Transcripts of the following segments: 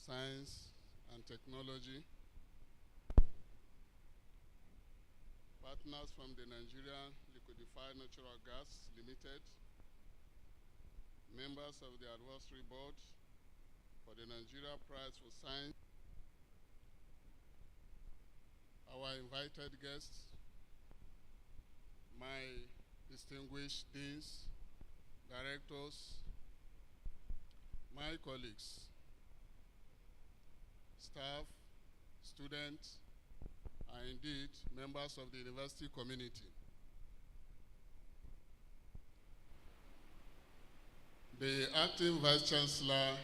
Science and Technology, partners from the Nigerian Liquefied Natural Gas Limited, members of the advisory board for the Nigeria Prize for Science, our invited guests, my distinguished deans, directors, my colleagues, staff, students, and indeed members of the university community. The acting Vice Chancellor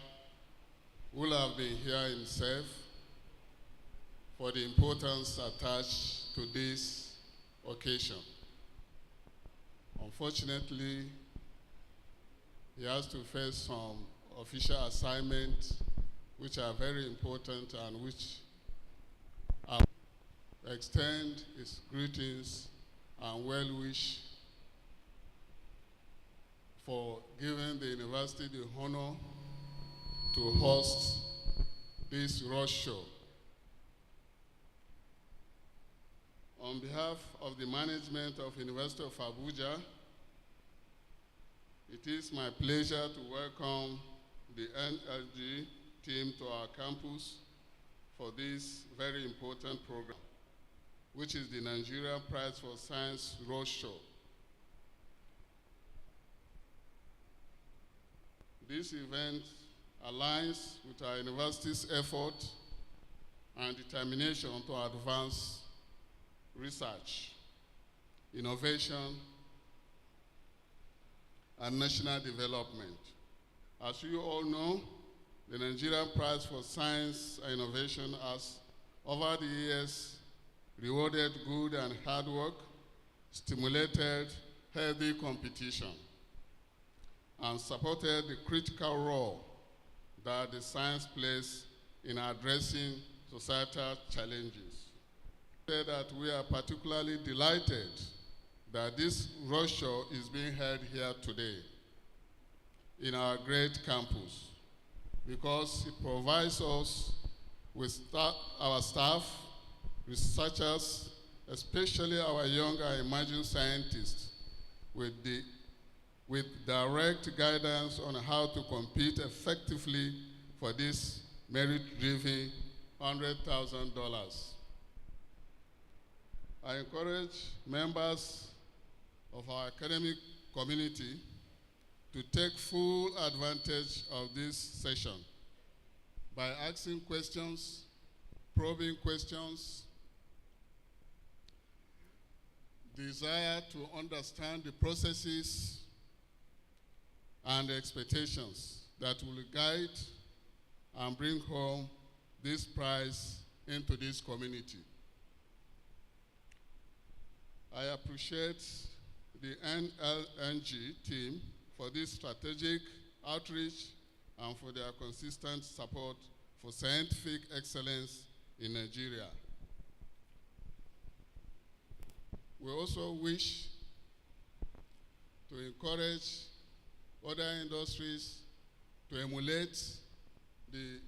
will have been here himself for the importance attached to this occasion. Unfortunately, he has to face some official assignments which are very important and which I extend his greetings and well wish for giving the university the honor to host this Roadshow. On behalf of the management of University of Abuja, it is my pleasure to welcome the NLG team to our campus for this very important program, which is the Nigeria Prize for Science Roadshow. This event aligns with our university's effort and determination to advance research, innovation, and national development. As you all know, the Nigerian Prize for Science and Innovation has, over the years, rewarded good and hard work, stimulated healthy competition, and supported the critical role that the science plays in addressing societal challenges. That we are particularly delighted that this roadshow is being held here today in our great campus, because it provides us with our staff, researchers, especially our young and emerging scientists, with direct guidance on how to compete effectively for this merit-driven $100,000. I encourage members of our academic community to take full advantage of this session by asking questions, probing questions, desire to understand the processes and the expectations that will guide and bring home this prize into this community. I appreciate the NLNG team for this strategic outreach and for their consistent support for scientific excellence in Nigeria. We also wish to encourage other industries to emulate the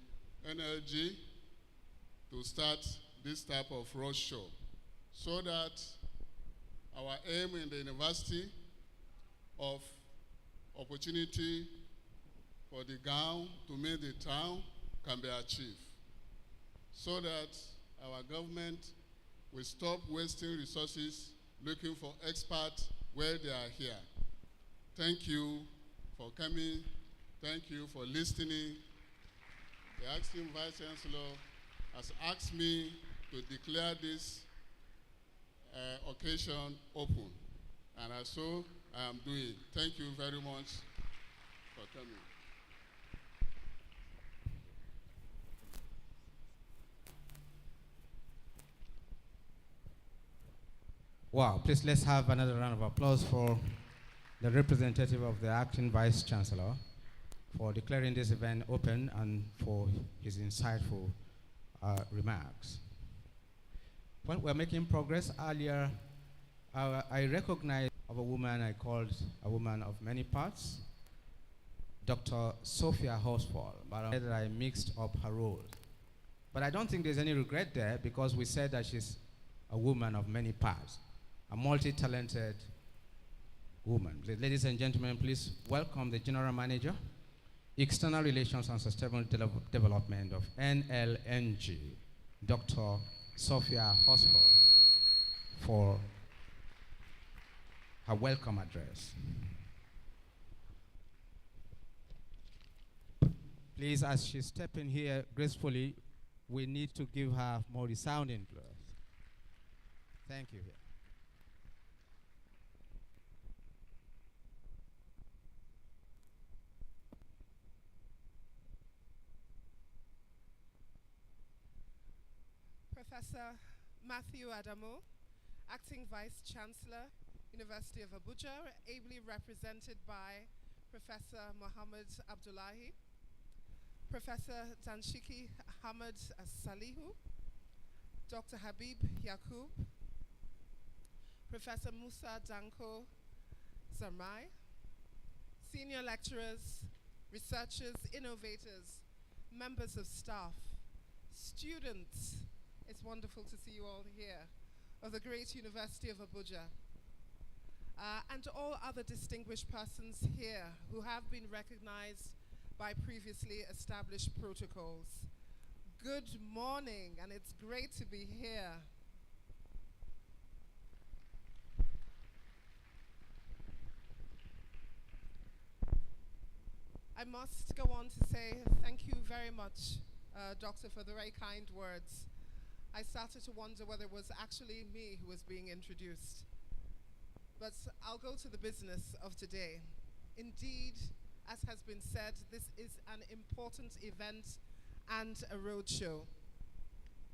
NLG to start this type of roadshow, so that our aim in the university of opportunity for the gown to meet the town can be achieved, so that our government will stop wasting resources looking for experts where they are here. Thank you for coming. Thank you for listening. The acting Vice Chancellor has asked me to declare this occasion open, and so I am doing. Thank you very much for coming. Wow, please let's have another round of applause for the representative of the acting Vice Chancellor for declaring this event open and for his insightful remarks. When we're making progress earlier, I recognized of a woman I called a woman of many parts, Dr. Sophia Horsfall, but that I mixed up her roles. But I don't think there's any regret there because we said that she's a woman of many parts, a multi-talented woman. Ladies and gentlemen, please welcome the General Manager, External Relations and Sustainable Development of NLNG, Dr. Sophia Horsfall, for her welcome address. Please, as she's stepping here gracefully, we need to give her more resounding applause. Thank you. Professor Matthew Adamo, Acting Vice Chancellor, University of Abuja, ably represented by Professor Mohammed Abdullahi, Professor Danshiki Ahmed Salihu, Dr. Habib Yakub, Professor Musa Danko Zarmai, senior lecturers, researchers, innovators, members of staff, students. It's wonderful to see you all here, of the great University of Abuja, and all other distinguished persons here who have been recognized by previously established protocols. Good morning, and it's great to be here. I must go on to say thank you very much, Doctor, for the very kind words. I started to wonder whether it was actually me who was being introduced. But I'll go to the business of today. Indeed, as has been said, this is an important event and a roadshow.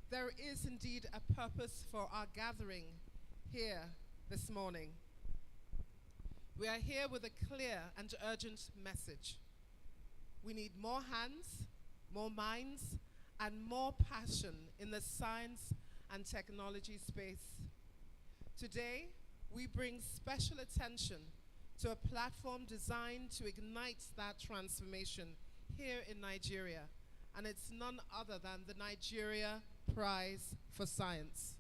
There is indeed a purpose for our gathering here this morning. We are here with a clear and urgent message. We need more hands, more minds, and more passion in the science and technology space. Today, we bring special attention to a platform designed to ignite that transformation here in Nigeria, and it's none other than the Nigeria Prize for Science.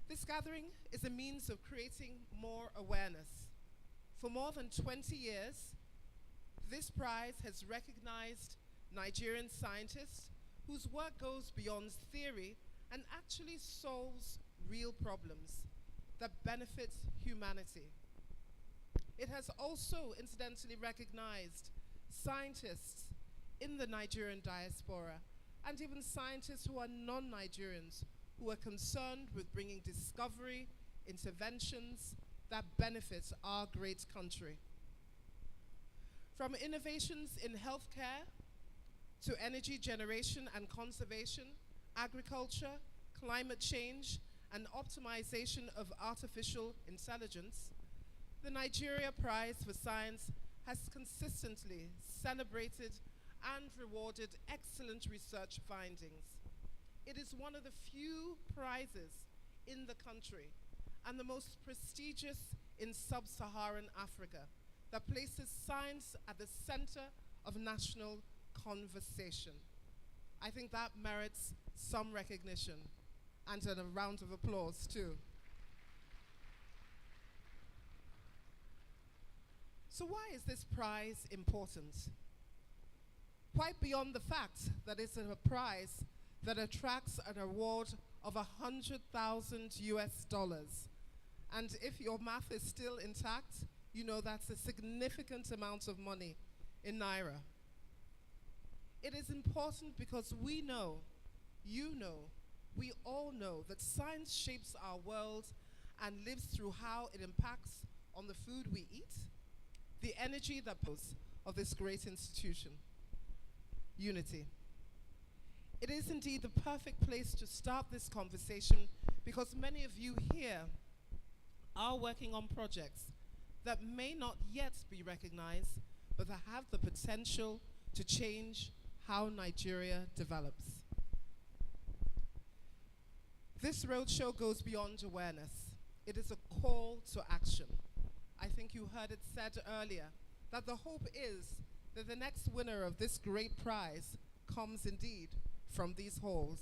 This gathering is a means of creating more awareness. For more than 20 years, this prize has recognized Nigerian scientists whose work goes beyond theory and actually solves real problems that benefit humanity. It has also incidentally recognized scientists in the Nigerian diaspora and even scientists who are non-Nigerians who are concerned with bringing discovery, interventions that benefit our great country. From innovations in healthcare to energy generation and conservation, agriculture, climate change, and optimization of artificial intelligence, the Nigeria Prize for Science has consistently celebrated and rewarded excellent research findings. It is one of the few prizes in the country and the most prestigious in sub-Saharan Africa that places science at the center of national conversation. I think that merits some recognition and a round of applause too. So why is this prize important? Quite beyond the fact that it's a prize that attracts an award of $100,000 US. And if your math is still intact, you know that's a significant amount of money in Naira. It is important because we know, you know, we all know that science shapes our world and lives through how it impacts on the food we eat, the energy that pulls of this great institution. Unity. It is indeed the perfect place to start this conversation because many of you here are working on projects that may not yet be recognized, but that have the potential to change how Nigeria develops. This roadshow goes beyond awareness. It is a call to action. I think you heard it said earlier that the hope is that the next winner of this great prize comes indeed from these halls.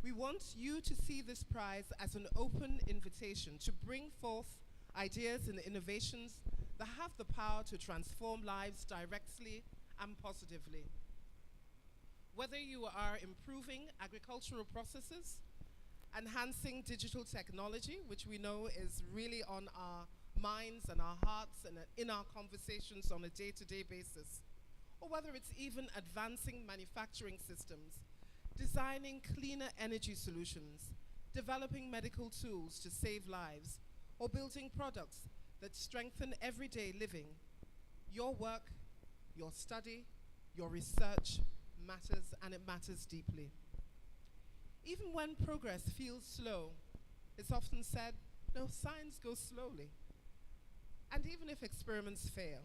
We want you to see this prize as an open invitation to bring forth ideas and innovations that have the power to transform lives directly and positively. Whether you are improving agricultural processes, enhancing digital technology, which we know is really on our minds and our hearts and in our conversations on a day-to-day basis, or whether it's even advancing manufacturing systems, designing cleaner energy solutions, developing medical tools to save lives, or building products that strengthen everyday living, your work, your study, your research matters, and it matters deeply. Even when progress feels slow, it's often said, no, science goes slowly. And even if experiments fail,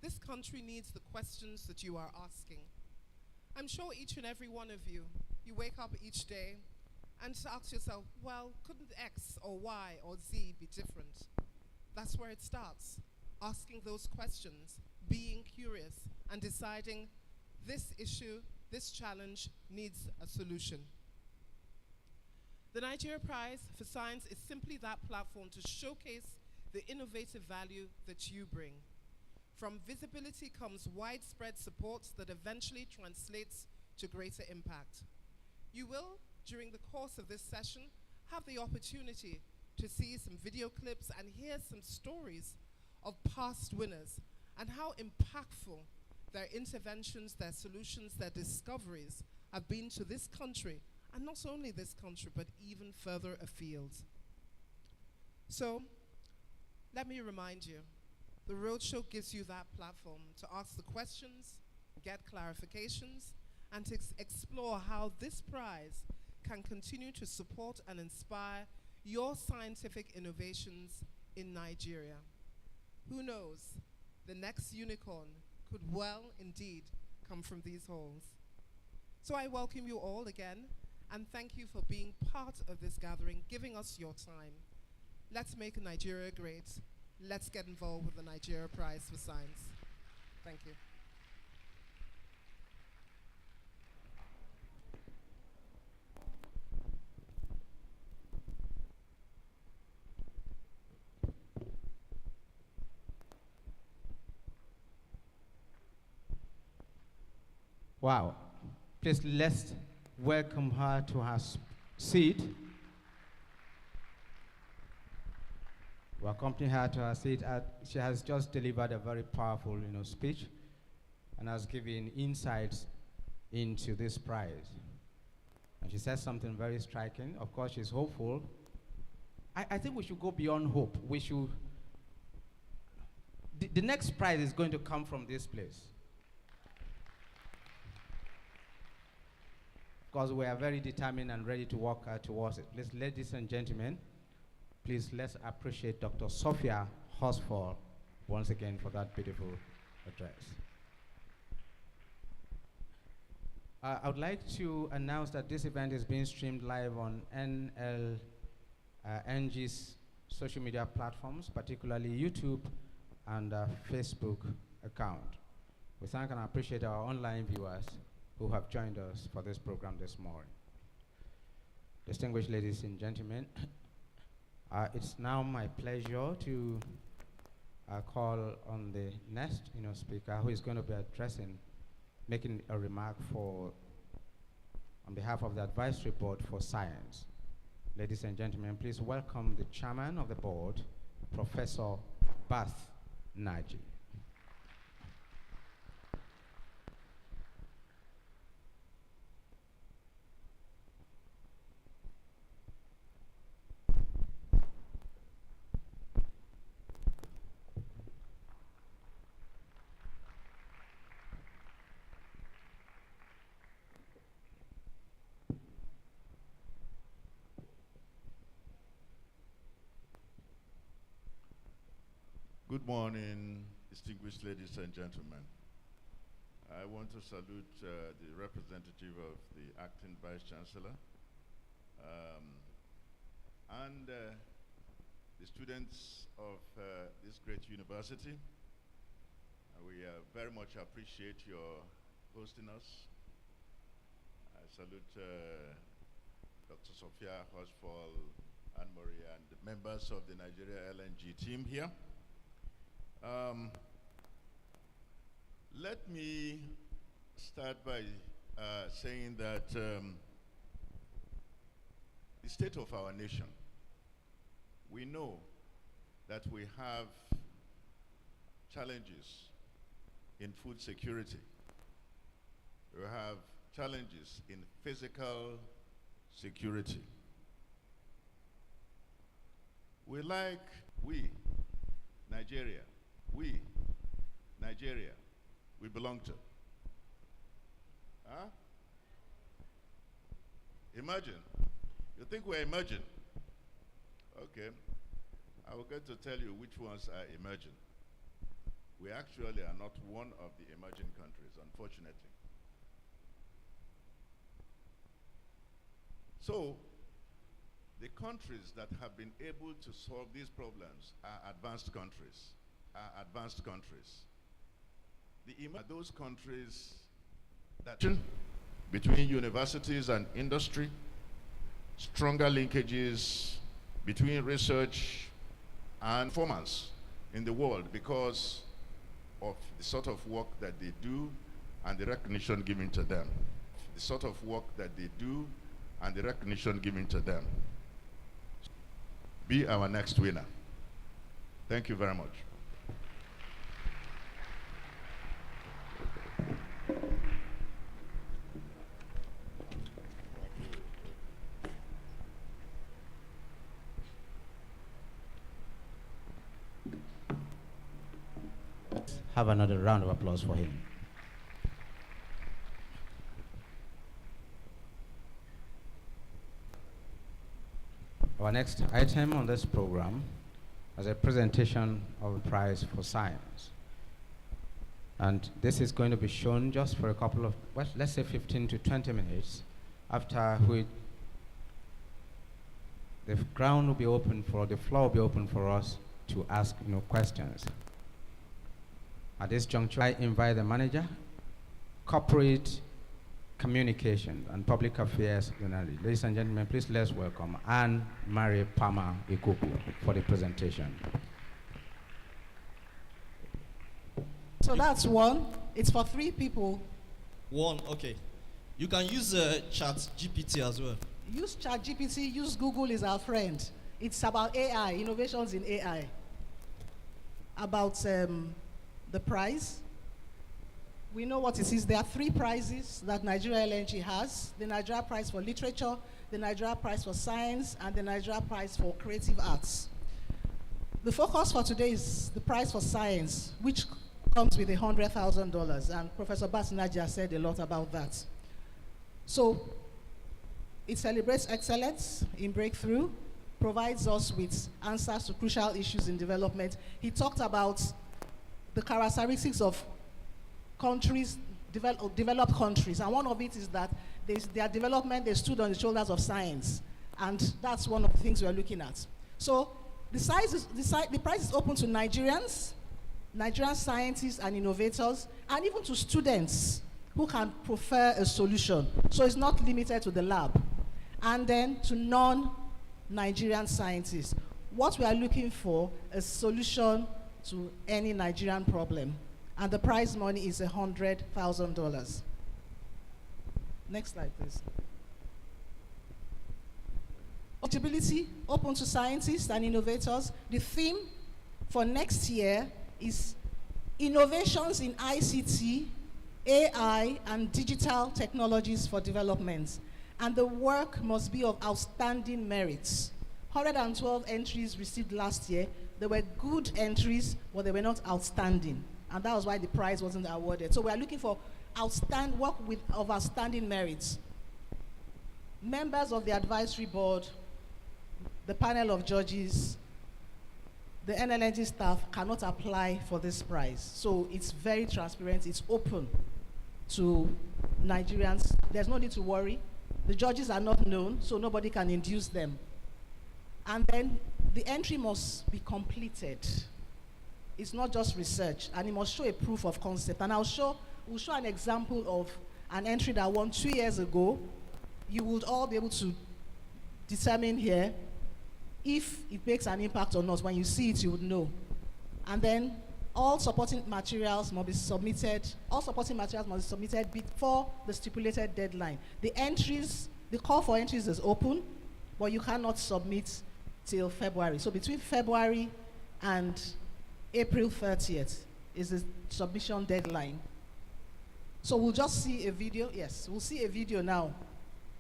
this country needs the questions that you are asking. I'm sure each and every one of you wake up each day and ask yourself, well, couldn't X or Y or Z be different? That's where it starts, asking those questions, being curious, and deciding this issue, this challenge needs a solution. The Nigeria Prize for Science is simply that platform to showcase the innovative value that you bring. From visibility comes widespread support that eventually translates to greater impact. You will, during the course of this session, have the opportunity to see some video clips and hear some stories of past winners and how impactful their interventions, their solutions, their discoveries have been to this country, and not only this country, but even further afield. So, let me remind you, the Roadshow gives you that platform to ask the questions, get clarifications, and to explore how this prize can continue to support and inspire your scientific innovations in Nigeria. Who knows, the next unicorn could well indeed come from these halls. So I welcome you all again, and thank you for being part of this gathering, giving us your time. Let's make Nigeria great. Let's get involved with the Nigeria Prize for Science. Thank you. Wow. Please let's welcome her to her seat. We accompany her to her seat. She has just delivered a very powerful, speech, and has given insights into this prize. And she said something very striking. Of course, she's hopeful. I think we should go beyond hope. We should. The next prize is going to come from this place. Because we are very determined and ready to work towards it. Please, ladies and gentlemen, please let's appreciate Dr. Sophia Hosford once again for that beautiful address. I would like to announce that this event is being streamed live on NG's social media platforms, particularly YouTube and Facebook account. We thank and appreciate our online viewers who have joined us for this program this morning. Distinguished ladies and gentlemen, it's now my pleasure to call on the next speaker who is going to be making a remark on behalf of the Advisory Board for Science. Ladies and gentlemen, please welcome the Chairman of the Board, Professor Bath Naji. Good morning, distinguished ladies and gentlemen. I want to salute the representative of the acting Vice Chancellor and the students of this great university. We very much appreciate your hosting us. I salute Dr. Sophia Horsfall, Anne-Marie, and the members of the Nigeria LNG team here. Let me start by saying that the state of our nation, we know that we have challenges in food security. We have challenges in physical security. Nigeria, we belong to. Huh? Imagine. You think we're emerging? Okay. I will get to tell you which ones are emerging. We actually are not one of the emerging countries, unfortunately. So, the countries that have been able to solve these problems are advanced countries. Those countries that between universities and industry, stronger linkages between research and performance in the world because of the sort of work that they do and the recognition given to them. Be our next winner. Thank you very much. Have another round of applause for him. Our next item on this program is a presentation of a prize for science. And this is going to be shown just for a couple of, well, let's say 15 to 20 minutes, after which the ground will be open for, the floor will be open for us to ask questions. At this juncture, I invite the manager, corporate communication and public affairs. Ladies and gentlemen, please let's welcome Anne-Marie Palmer Ikuku for the presentation. So that's one. It's for 3 people. One, okay. You can use Chat GPT as well. Use Chat GPT, use Google is our friend. It's about AI, innovations in AI. About the prize. We know what it is. There are 3 prizes that Nigeria LNG has. The Nigeria Prize for Literature, the Nigeria Prize for Science, and the Nigeria Prize for Creative Arts. The focus for today is the prize for science, which comes with $100,000, and Professor Basinaja said a lot about that. So it celebrates excellence in breakthrough, provides us with answers to crucial issues in development. He talked about the characteristics of countries, developed countries, and one of it is that their development, they stood on the shoulders of science, and that's one of the things we are looking at. So the prize is open to Nigerians, Nigerian scientists and innovators, and even to students who can prefer a solution. So it's not limited to the lab. And then to non-Nigerian scientists. What we are looking for is a solution to any Nigerian problem. And the prize money is $100,000. Next slide, please. Eligibility, open to scientists and innovators. The theme for next year is innovations in ICT, AI, and digital technologies for development. And the work must be of outstanding merits. 112 entries received last year. There were good entries, but they were not outstanding. And that was why the prize wasn't awarded. So we are looking for work of outstanding merits. Members of the advisory board, the panel of judges, the NLNG staff cannot apply for this prize. So it's very transparent, it's open to Nigerians. There's no need to worry. The judges are not known, so nobody can induce them. And then the entry must be completed. It's not just research, and it must show a proof of concept. And we'll show an example of an entry that won 2 years ago. You would all be able to determine here if it makes an impact or not. When you see it, you would know. And then all supporting materials must be submitted. All supporting materials must be submitted before the stipulated deadline. The call for entries is open, but you cannot submit till February. So between February and April 30th is the submission deadline. So we'll just see a video. Yes, we'll see a video now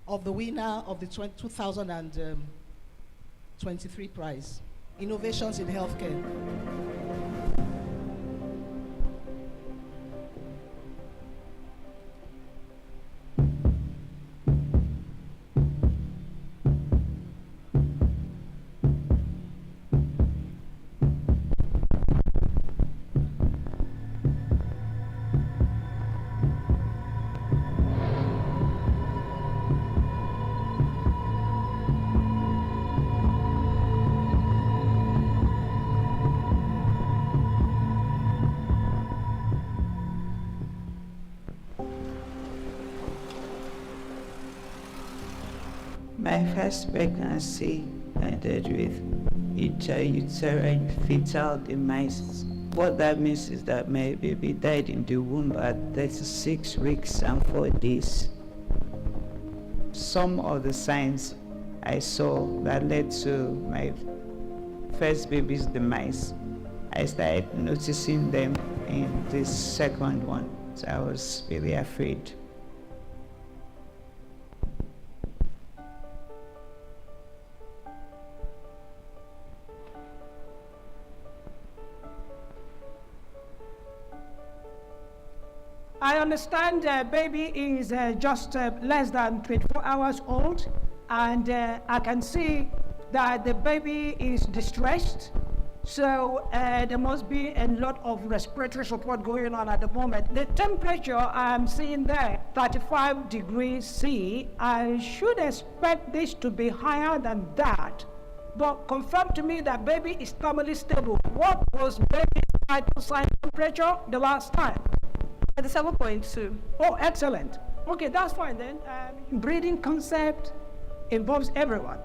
of the winner of the 2023 prize, Innovations in Healthcare. My first pregnancy ended with intrauterine fetal demise. What that means is that my baby died in the womb at 36 weeks and 4 days. Some of the signs I saw that led to my first baby's demise, I started noticing them in the second one. So I was really afraid. I understand baby is just less than 24 hours old, and I can see that the baby is distressed. So there must be a lot of respiratory support going on at the moment. The temperature I'm seeing there, 35 degrees C, I should expect this to be higher than that. But confirm to me that baby is thermally stable. What was baby's vital sign temperature the last time? At the 7.2. Oh, excellent. Okay, that's fine then. Breeding concept involves everyone.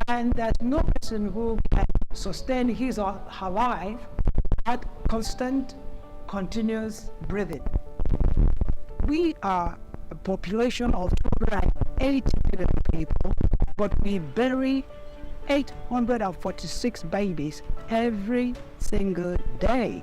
And there's no person who can sustain his or her life at constant, continuous breathing. We are a population of 280 million people, but we bury 846 babies every single day.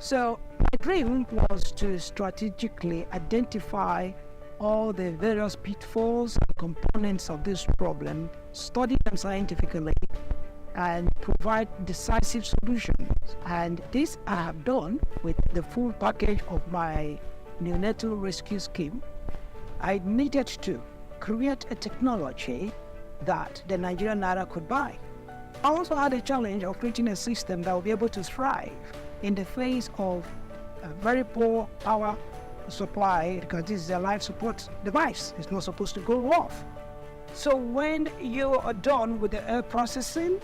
So my dream was to strategically identify all the various pitfalls and components of this problem, study them scientifically, and provide decisive solutions. And this I have done with the full package of my neonatal rescue scheme. I needed to create a technology that the Nigerian Naira could buy. I also had a challenge of creating a system that will be able to thrive in the face of a very poor power supply, because this is a life support device. It's not supposed to go off. So when you are done with the air processing,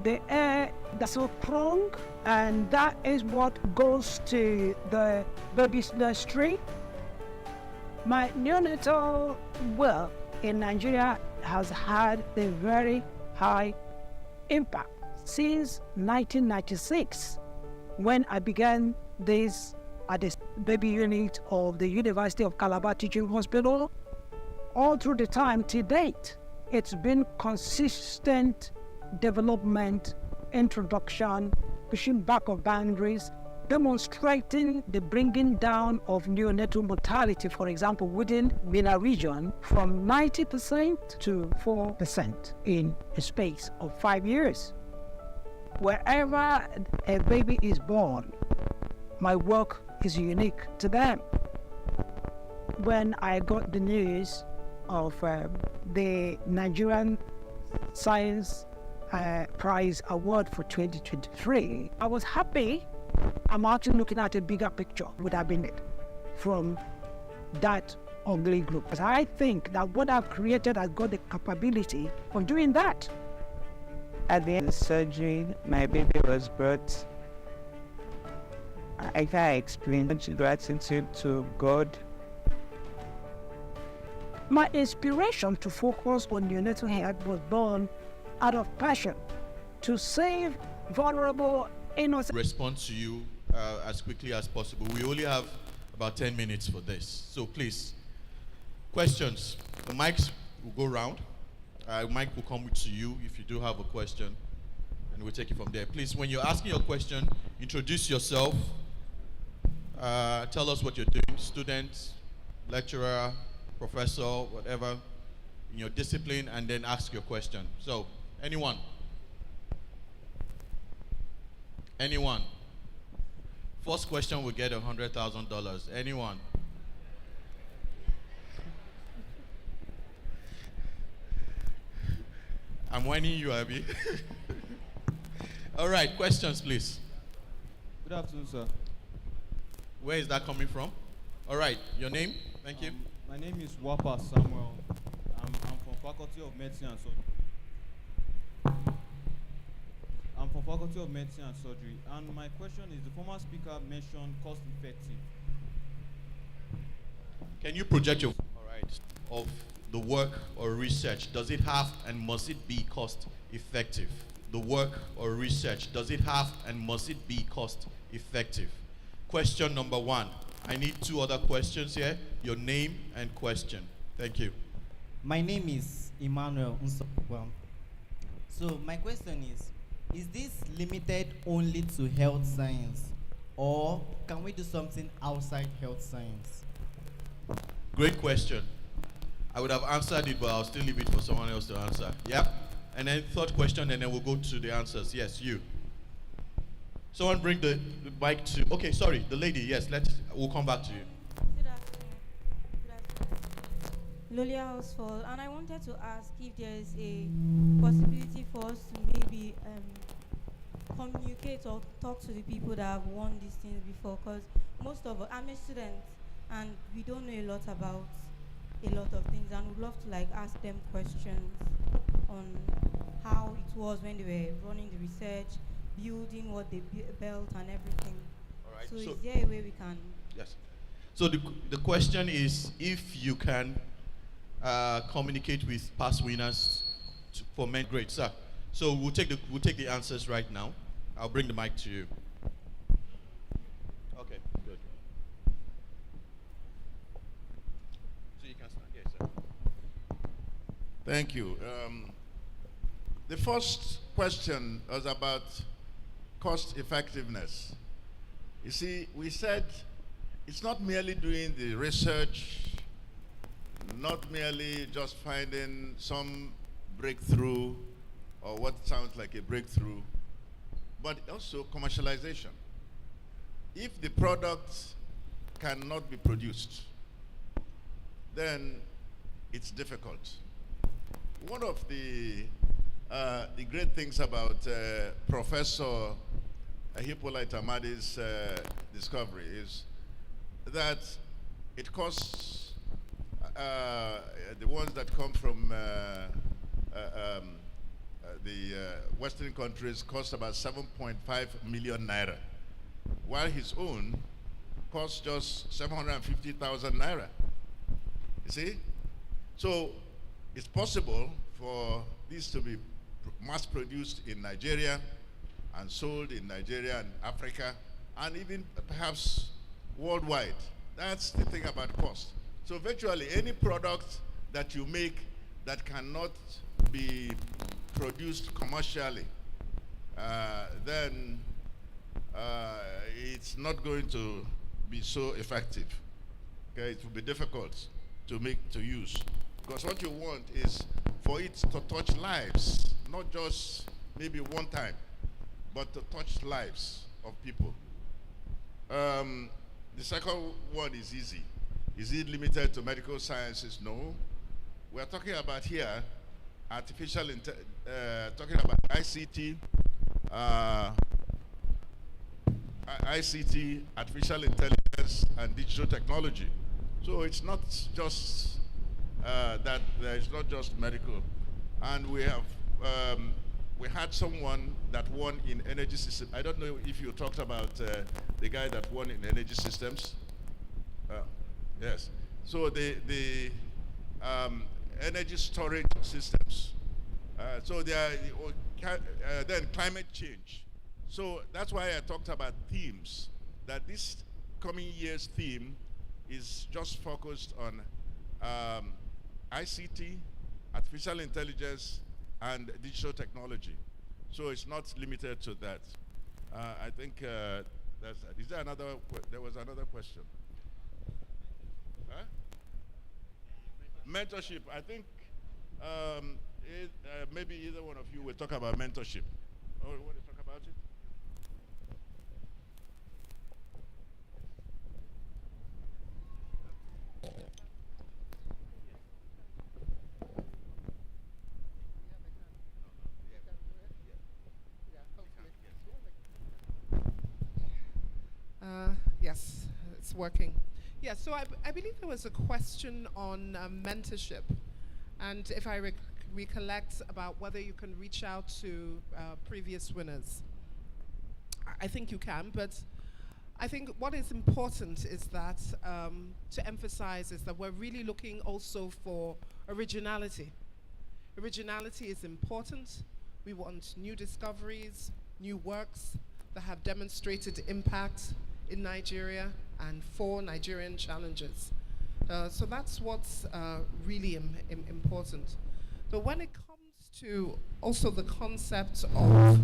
the air that's so strong, and that is what goes to the baby's nursery. My neonatal well in Nigeria has had a very high impact since 1996, when I began this at the baby unit of the University of Calabar Teaching Hospital. All through the time to date, it's been consistent development, introduction, pushing back of boundaries, demonstrating the bringing down of neonatal mortality, for example, within MENA region from 90% to 4% in a space of 5 years. Wherever a baby is born, my work is unique to them. When I got the news of the Nigerian Science Prize Award for 2023, I was happy. I'm actually looking at a bigger picture would have been it from that ugly group. Because I think that what I've created has got the capability of doing that. At the end of the surgery, my baby was brought. I can't explain much gratitude to God. My inspiration to focus on neonatal health was born out of passion to save vulnerable, innocent. Respond to you as quickly as possible. We only have about 10 minutes for this. So please, questions. The mics will go round. Mike will come to you if you do have a question, and we'll take it from there. Please, when you're asking your question, introduce yourself. Tell us what you're doing, student, lecturer, professor, whatever, in your discipline, and then ask your question. So, anyone? Anyone? First question will get $100,000. Anyone? I'm whining you, Abby. All right, questions, please. Good afternoon, sir. Where is that coming from? All right, your name? Thank you. My name is Wapa Samuel. I'm from Faculty of Medicine and Surgery. And my question is, the former speaker mentioned cost effective. Can you project your, all right, of the work or research? Does it have and must it be cost effective? The work or research, does it have and must it be cost effective? Question number one. I need two other questions here. Your name and question. Thank you. My name is Emmanuel Unsopwa. So my question is this limited only to health science, or can we do something outside health science? Great question. I would have answered it, but I'll still leave it for someone else to answer. Yep. And then third question, and then we'll go to the answers. Yes, you. Someone bring the mic to, okay, sorry, the lady, yes, we'll come back to you. Good afternoon. Lolia Housefall, and I wanted to ask if there is a possibility for us to maybe communicate or talk to the people that have won these things before, because most of us, I'm a student, and we don't know a lot about a lot of things, and we'd love to like ask them questions on how it was when they were running the research, building what they built and everything. All right. So is there a way we can? Yes. So the question is if you can communicate with past winners for men. Great, sir. So we'll take the answers right now. I'll bring the mic to you. Okay, good. So you can start. Yes, sir. Thank you. The first question was about cost effectiveness. You see, we said it's not merely doing the research, not merely just finding some breakthrough or what sounds like a breakthrough, but also commercialization. If the product cannot be produced, then it's difficult. One of the great things about Professor Hippolyte Amadi's discovery is that it costs, the ones that come from the Western countries cost about 7.5 million naira, while his own costs just 750,000 naira. You see? So it's possible for these to be mass produced in Nigeria and sold in Nigeria and Africa and even perhaps worldwide. That's the thing about cost. So virtually any product that you make that cannot be produced commercially, then it's not going to be so effective. Okay, it will be difficult to use, because what you want is for it to touch lives, not just maybe one time, but to touch lives of people. The second one is easy. Is it limited to medical sciences? No. We're talking about here talking about ICT, artificial intelligence, and digital technology. So it's not just that it's not just medical, and we have we had someone that won in energy system. I don't know if you talked about the guy that won in energy systems. Yes. So the energy storage systems. So there are, then climate change. So that's why I talked about themes. That this coming year's theme is just focused on ICT, artificial intelligence, and digital technology. So it's not limited to that. I think that's that. Is there another? There was another question. Huh? Mentorship. I think maybe either one of you will talk about mentorship. Oh, you want to talk about it? Yes, it's working. Yeah, so I believe there was a question on mentorship, and if I recollect about whether you can reach out to previous winners. I think you can, but I think what is important is that to emphasize is that we're really looking also for originality. Originality is important. We want new discoveries, new works that have demonstrated impact in Nigeria and for Nigerian challenges. So that's what's really important. So when it comes to also the concept of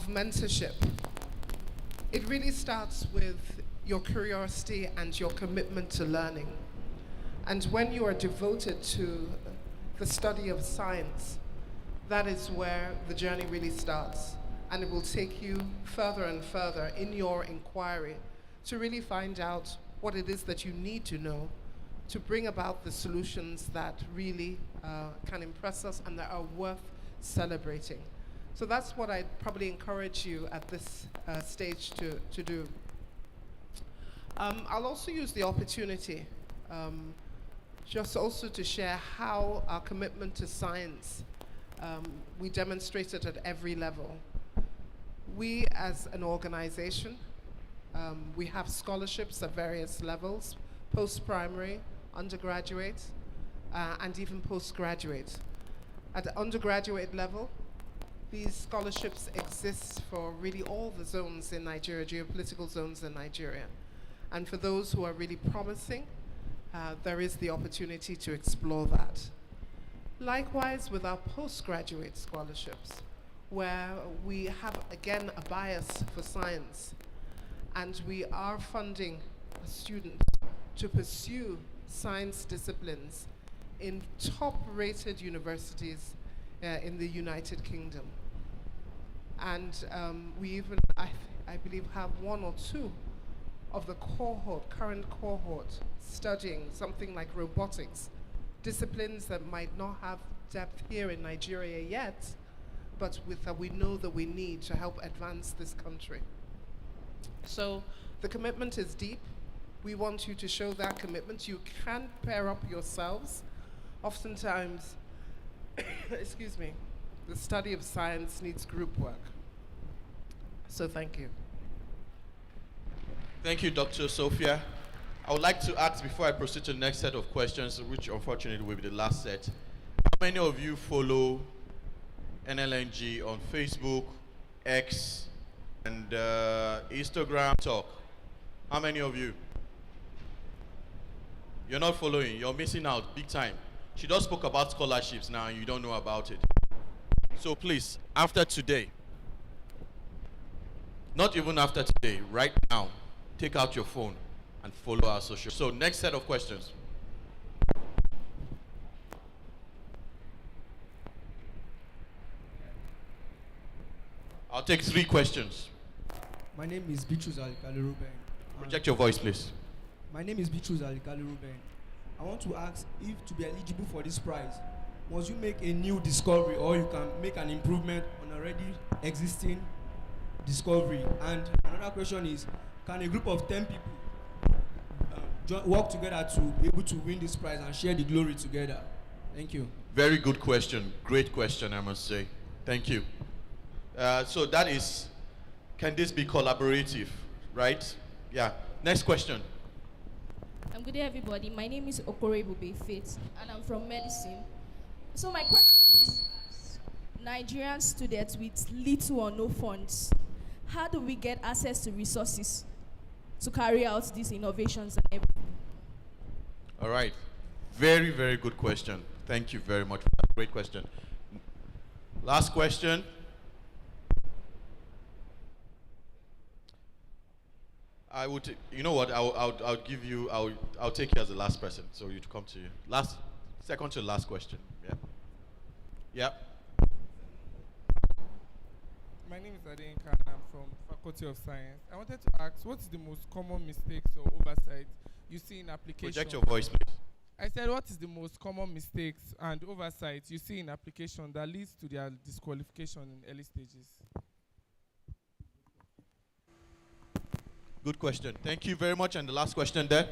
mentorship, it really starts with your curiosity and your commitment to learning. And when you are devoted to the study of science, that is where the journey really starts. And it will take you further and further in your inquiry to really find out what it is that you need to know to bring about the solutions that really can impress us and that are worth celebrating. So that's what I'd probably encourage you at this stage to do. I'll also use the opportunity just also to share how our commitment to science we demonstrate it at every level. We as an organization, we have scholarships at various levels, post-primary, undergraduate, and even postgraduate. At the undergraduate level, these scholarships exist for really all the zones in Nigeria, geopolitical zones in Nigeria. And for those who are really promising, there is the opportunity to explore that. Likewise with our postgraduate scholarships, where we have, again, a bias for science, and we are funding students to pursue science disciplines in top-rated universities in the United Kingdom. And we even, I believe, have one or two of the current cohort studying something like robotics, disciplines that might not have depth here in Nigeria yet, but that we know that we need to help advance this country. So the commitment is deep. We want you to show that commitment. You can pair up yourselves. Oftentimes, excuse me, the study of science needs group work. So thank you. Thank you, Dr. Sophia. I would like to ask, before I proceed to the next set of questions, which unfortunately will be the last set, how many of you follow NLNG on Facebook, X, and Instagram, Talk? How many of you? You're not following. You're missing out big time. She just spoke about scholarships now and you don't know about it. So please, after today, not even after today, right now, take out your phone and follow our social. So next set of questions. I'll take 3 questions. My name is Bitrus Alikali Ruben. Project your voice, please. My name is Bitrus Alikali Ruben. I want to ask if to be eligible for this prize, must you make a new discovery or you can make an improvement on already existing discovery? And another question is, can a group of 10 people work together to be able to win this prize and share the glory together? Thank you. Very good question. Great question, I must say. Thank you. So that is, can this be collaborative, right? Yeah. Next question. Good day, everybody. My name is Okorebube Faith, and I'm from medicine. So my question is, Nigerian students with little or no funds, how do we get access to resources to carry out these innovations and everything? All right. Very, very good question. Thank you very much for that great question. Last question. I would, you know what? I'll give you. I'll take you as the last person, so you to come to you. Second to last question. Yeah. Yeah. My name is Adenka, and I'm from Faculty of Science. I wanted to ask, what is the most common mistakes or oversight you see in application? Project your voice, please. I said, what is the most common mistakes and oversights you see in application that leads to their disqualification in early stages? Good question. Thank you very much. And the last question there.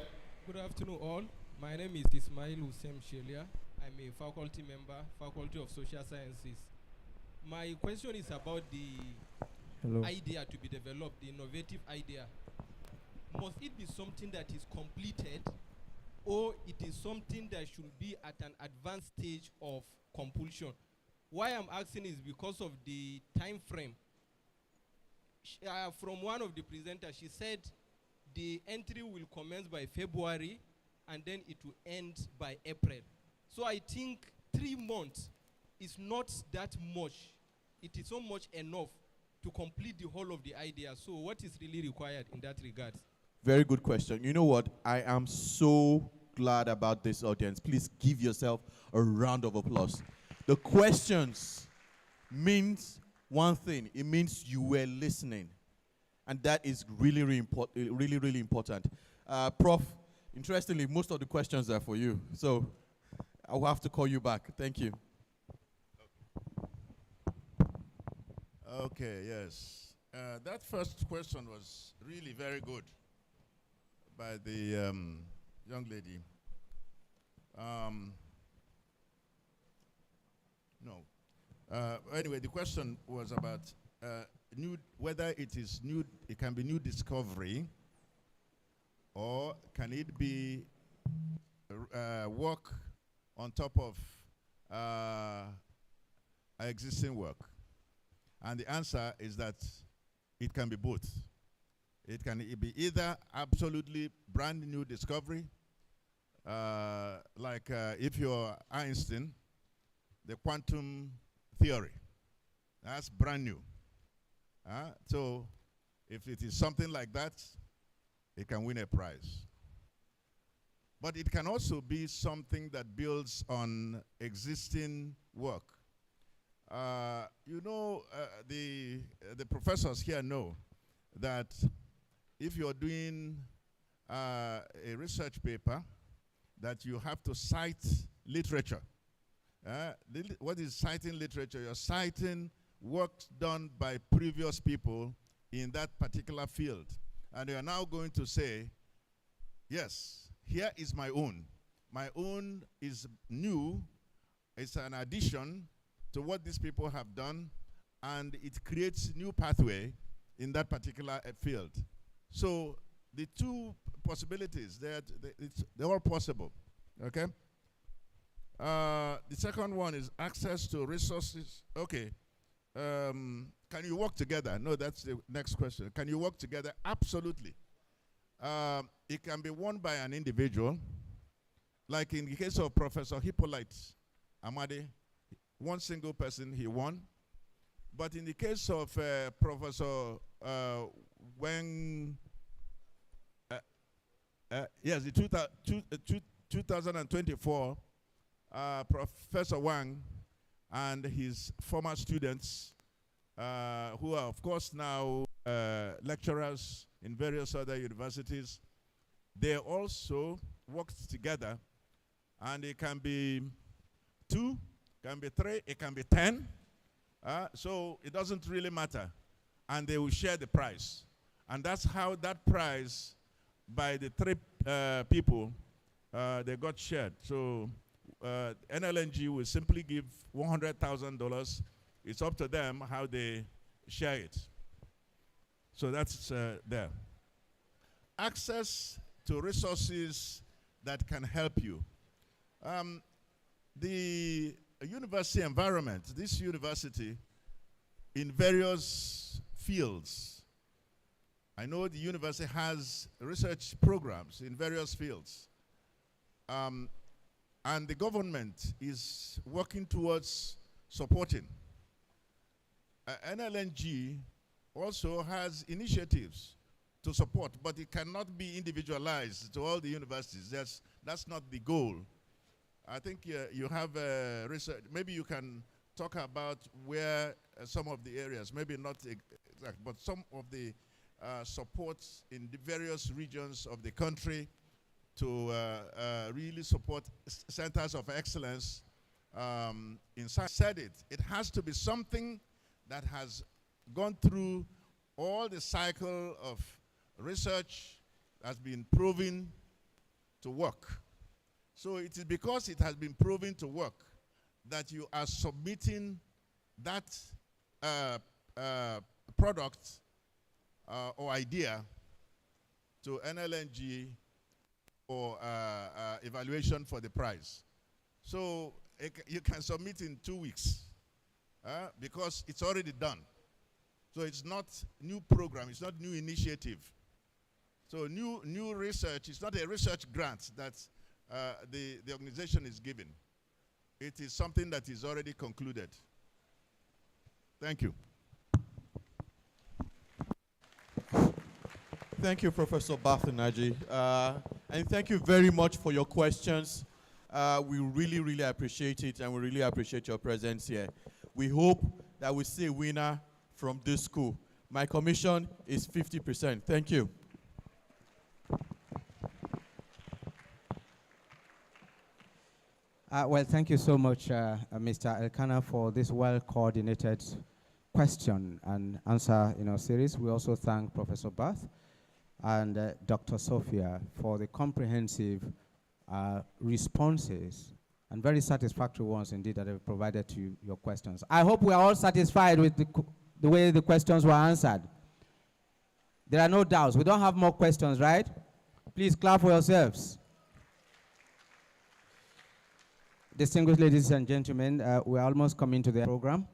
Good afternoon, all. My name is Ismail Hussein Shelia. I'm a faculty member, Faculty of Social Sciences. My question is about the idea to be developed, the innovative idea. Must it be something that is completed, or it is something that should be at an advanced stage of compulsion? Why I'm asking is because of the time frame. From one of the presenters, she said the entry will commence by February and then it will end by April. So I think 3 months is not that much. It is so much enough to complete the whole of the idea. So what is really required in that regard? Very good question. You know what? I am so glad about this audience. Please give yourself a round of applause. The questions means one thing. It means you were listening. And that is really, really important. Prof, interestingly, most of the questions are for you. So I'll have to call you back. Thank you. Okay, yes. That first question was really very good by the young lady. Anyway, the question was about whether it is new, it can be new discovery, or can it be work on top of existing work. And the answer is that it can be both. It can be either absolutely brand new discovery, like if you're Einstein, the quantum theory, that's brand new. So if it is something like that, it can win a prize. But it can also be something that builds on existing work. You know, the professors here know that if you're doing a research paper, that you have to cite literature. What is citing literature? You're citing work done by previous people in that particular field. And you're now going to say, yes, here is my own. My own is new. It's an addition to what these people have done, and it creates new pathway in that particular field. So the two possibilities, they're all possible, okay? The second one is access to resources. Okay, can you work together? No, that's the next question. Can you work together? Absolutely. It can be won by an individual, like in the case of Professor Hippolyte Amade, one single person, he won. But in the case of Professor yes, the 2024, Professor Wang and his former students, who are, of course, now lecturers in various other universities, they also worked together, and it can be 2, can be 3, it can be 10. So it doesn't really matter. And they will share the prize. And that's how that prize, by the 3 people, they got shared. So NLNG will simply give $100,000. It's up to them how they share it. So that's there. Access to resources that can help you. The university environment, this university, in various fields, I know the university has research programs in various fields. And the government is working towards supporting. NLNG also has initiatives to support, but it cannot be individualized to all the universities. That's not the goal. I think you have research. Maybe you can talk about where some of the areas, maybe not exact, but some of the supports in the various regions of the country to really support centers of excellence in science. Said it. It has to be something that has gone through all the cycle of research, has been proven to work. So it is because it has been proven to work that you are submitting that product or idea to NLNG for evaluation for the prize. So you can submit in 2 weeks because it's already done. So it's not new program, it's not new initiative. So new research, it's not a research grant that the organization is giving. It is something that is already concluded. Thank you. Thank you, Professor Bathanaji. And thank you very much for your questions. We really, really appreciate it, and we really appreciate your presence here. We hope that we see a winner from this school. My commission is 50%. Thank you. Well, thank you so much, Mr. Elkanah, for this well-coordinated question and answer series. We also thank Professor Bath and Dr. Sophia for the comprehensive responses and very satisfactory ones indeed that have provided to your questions. I hope we are all satisfied with the way the questions were answered. There are no doubts. We don't have more questions, right? Please clap for yourselves. Distinguished ladies and gentlemen, we're almost coming to the program,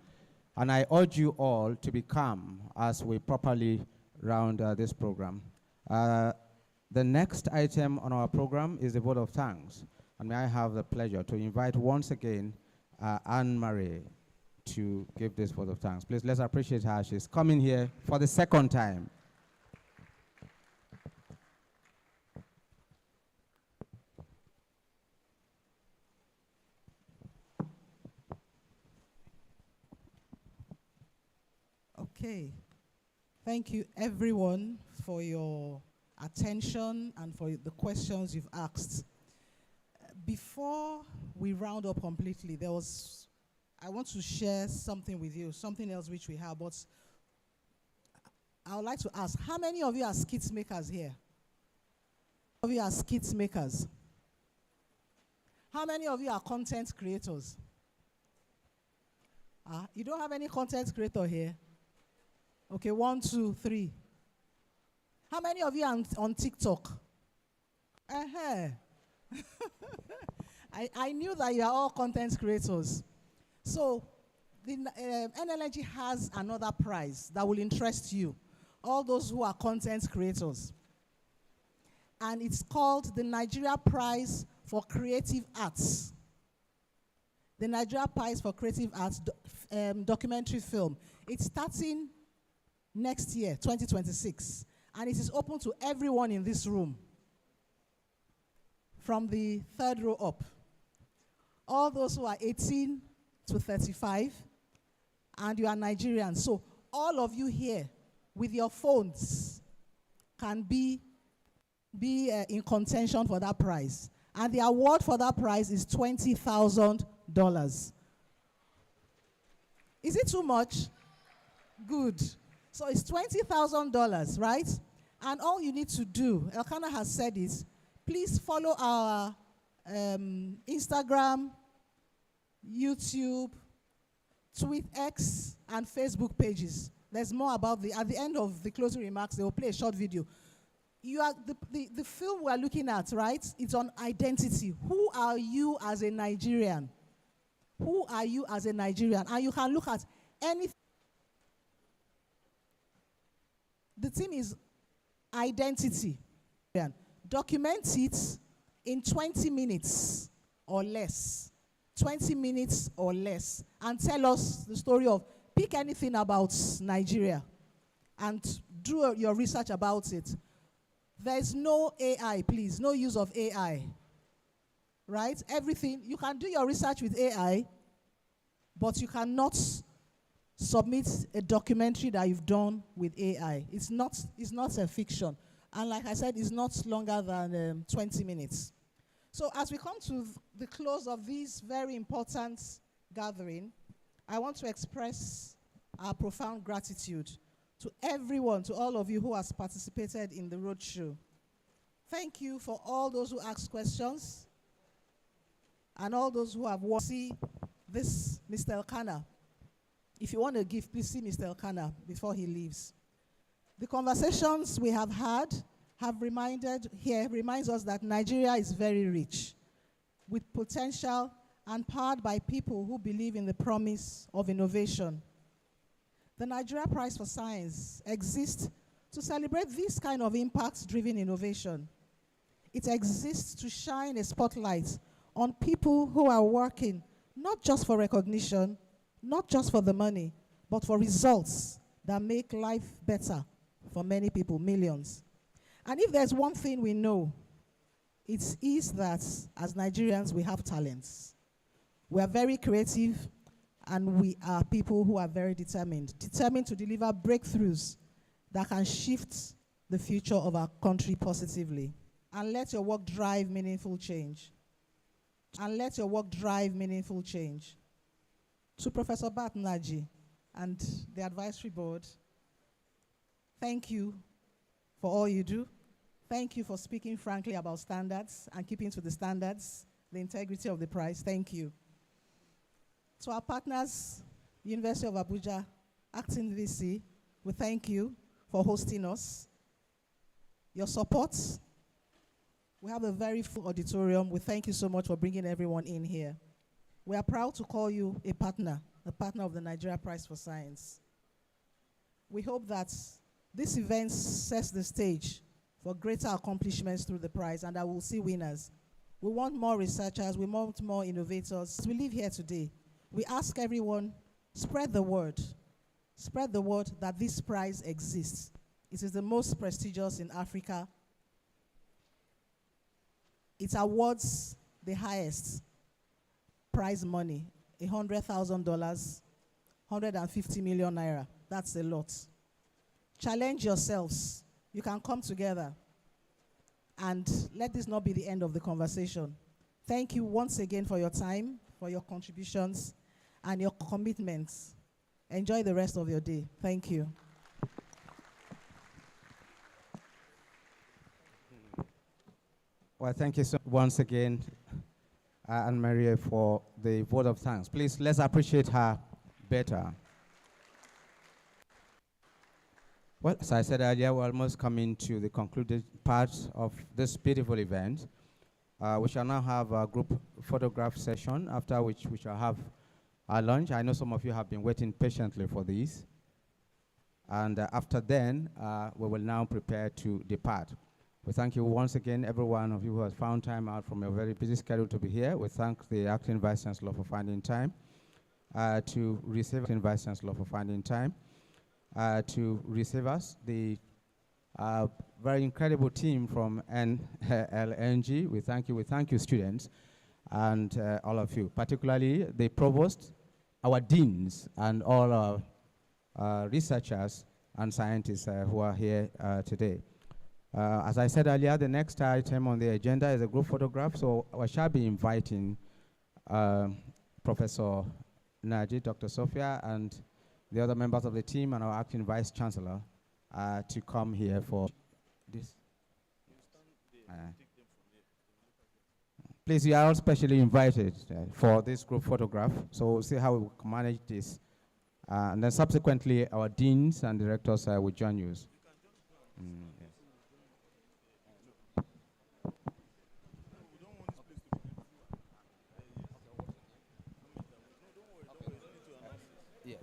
and I urge you all to be calm as we properly round this program. The next item on our program is the vote of thanks, and may I have the pleasure to invite once again Anne-Marie to give this vote of thanks. Please, let's appreciate her. She's coming here for the second time. Okay. Thank you, everyone, for your attention and for the questions you've asked. Before we round up completely, I want to share something with you, something else which we have, but I would like to ask, how many of you are skits makers here? How many of you are skits makers? How many of you are content creators? You don't have any content creator here? Okay, 1, 2, 3. How many of you are on TikTok? I knew that you are all content creators. So the NLNG has another prize that will interest you, all those who are content creators. And it's called the Nigeria Prize for Creative Arts. The Nigeria Prize for Creative Arts documentary film. It's starting next year, 2026. And it is open to everyone in this room, from the 3rd row up. All those who are 18 to 35, and you are Nigerians. So all of you here with your phones can be in contention for that prize. And the award for that prize is $20,000. Is it too much? Good. So it's $20,000, right? And all you need to do, Elkanah has said is, please follow our Instagram, YouTube, X, and Facebook pages. There's more about at the end of the closing remarks, they will play a short video. The film we're looking at, right? It's on identity. Who are you as a Nigerian? Who are you as a Nigerian? And you can look at anything. The theme is identity. Document it in 20 minutes or less. 20 minutes or less. And tell us the story of, pick anything about Nigeria and do your research about it. There's no AI, please. No use of AI. Right? Everything, you can do your research with AI, but you cannot submit a documentary that you've done with AI. It's not a fiction. And like I said, it's not longer than 20 minutes. So as we come to the close of this very important gathering, I want to express our profound gratitude to everyone, to all of you who has participated in the roadshow. Thank you for all those who asked questions and all those who have watched. See this Mr. Elkanah. If you want to give, please see Mr. Elkanah before he leaves. The conversations we have had reminds us that Nigeria is very rich with potential and powered by people who believe in the promise of innovation. The Nigeria Prize for Science exists to celebrate this kind of impact-driven innovation. It exists to shine a spotlight on people who are working not just for recognition, not just for the money, but for results that make life better for many people, millions. And if there's one thing we know, it is that as Nigerians, we have talents. We are very creative, and we are people who are very determined to deliver breakthroughs that can shift the future of our country positively. And let your work drive meaningful change. And let your work drive meaningful change. To Professor Naji and the advisory board, thank you for all you do. Thank you for speaking frankly about standards and keeping to the standards, the integrity of the prize. Thank you. To our partners, University of Abuja, Acting VC, we thank you for hosting us. Your support. We have a very full auditorium. We thank you so much for bringing everyone in here. We are proud to call you a partner of the Nigeria Prize for Science. We hope that this event sets the stage for greater accomplishments through the prize, and that we'll see winners. We want more researchers, we want more innovators. We live here today. We ask everyone, spread the word. Spread the word that this prize exists. It is the most prestigious in Africa. It awards the highest prize money, $100,000, 150 million naira. That's a lot. Challenge yourselves. You can come together, and let this not be the end of the conversation. Thank you once again for your time, for your contributions, and your commitments. Enjoy the rest of your day. Thank you. Well, thank you so once again, Anne-Marie, for the vote of thanks. Please, let's appreciate her better. Well, as I said earlier, we're almost coming to the concluded part of this beautiful event. We shall now have a group photograph session, after which we shall have our lunch. I know some of you have been waiting patiently for this. And after then, we will now prepare to depart. We thank you once again, every one of you who has found time out from a very busy schedule to be here. We thank the Acting Vice Chancellor for finding time to receive Acting Vice Chancellor for finding time to receive us. The very incredible team from NLNG. We thank you, students, and all of you, particularly the provost, our deans, and all our researchers and scientists who are here today. As I said earlier, the next item on the agenda is a group photograph, so I shall be inviting Professor Naji, Dr. Sophia, and the other members of the team and our acting Vice Chancellor to come here for this. Please, you are all specially invited for this group photograph. So we'll see how we can manage this. And then subsequently, our deans and directors will join you. Yes. Yes.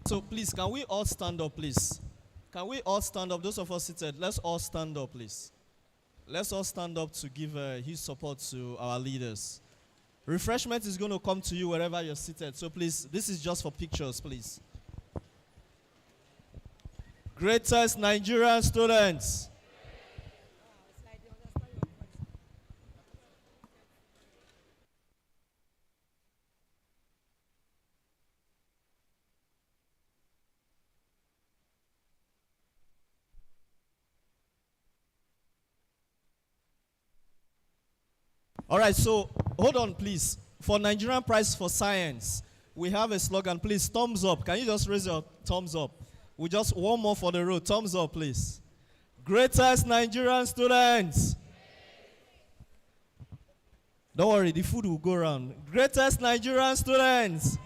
So please, can we all stand up, please? Can we all stand up? Those of us seated, let's all stand up, please. Let's all stand up to give huge support to our leaders. Refreshment is going to come to you wherever you're seated. So please, this is just for pictures, please. Greatest Nigerian students. All right, so hold on, please. For Nigerian Prize for Science, we have a slogan. Please, thumbs up. Can you just raise your thumbs up? We just one more for the road. Thumbs up, please. Greatest Nigerian students. Don't worry, the food will go around. Greatest Nigerian students.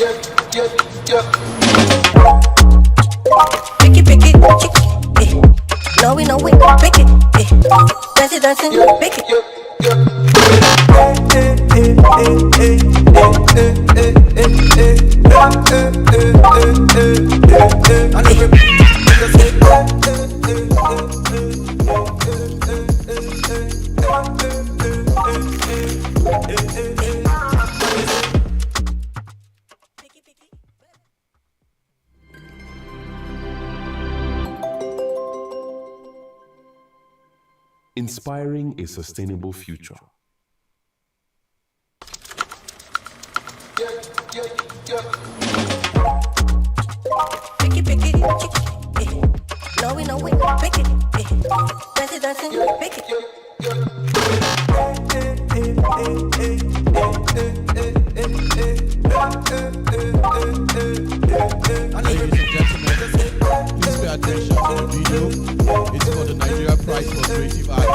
Pick it, chick it, no we know we pick it, dance it, dancing, pick it. Inspiring a sustainable future. Pick it, chick it, no we know we pick it, dance it, dancing, pick it. Ladies and gentlemen, please pay attention to the video. It's for the Nigeria Prize for Creative Arts.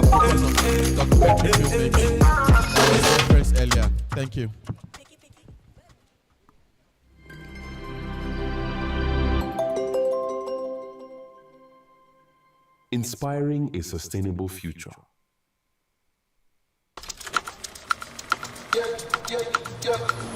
Focus on documentary filmmaking. That was referenced earlier. Thank you. Inspiring a sustainable future. Yeah.